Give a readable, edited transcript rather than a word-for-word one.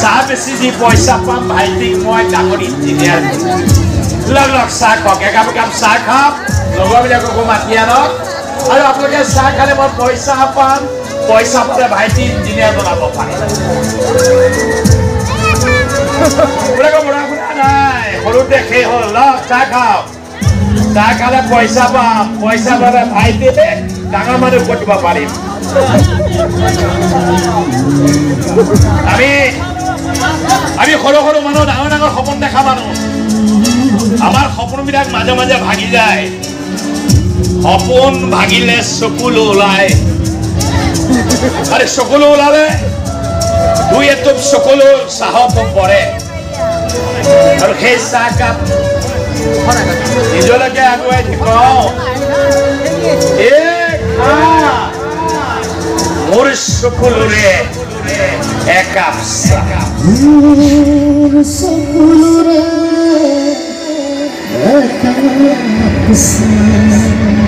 চাহ বেছি দি পইচা পাম ভাইটিক মই ডাঙৰ ইঞ্জিনিয়াৰ লগ লগ চাহ খাওক একাপ একাপ চাহ খাওক লগৰবিলাককো মাতি আনক আৰু আপোনালোকে চাহ খালে মই পইচা পাম পইচা পালে ভাইটি ইঞ্জিনিয়াৰ বনাব পাৰিম বুঢ়া বুঢ়া নাই সৰুতে সেই হ'ল লগ চাহ খাওক চাহ খালে পইচা পাম পইচা পালে ভাইটি ডাঙৰ মানুহ কৰিব পাৰিম আমি সৰু সৰু মানুহ ডাঙৰ ডাঙৰ সপোন দেখা মানুহ আমাৰ সপোনবিলাক মাজে মাজে ভাগি যায় সপোন ভাগিলে চকুলো ওলায় আৰে চকুলো ওলালে দুই এটুপ চকুলো চাহত পৰে আৰু সেই চাহকাপ নিজলৈকে আগুৱাই কওঁ মোৰ চকুলোৰে একাপ চাহ চকুলোৰে একাপ চাহ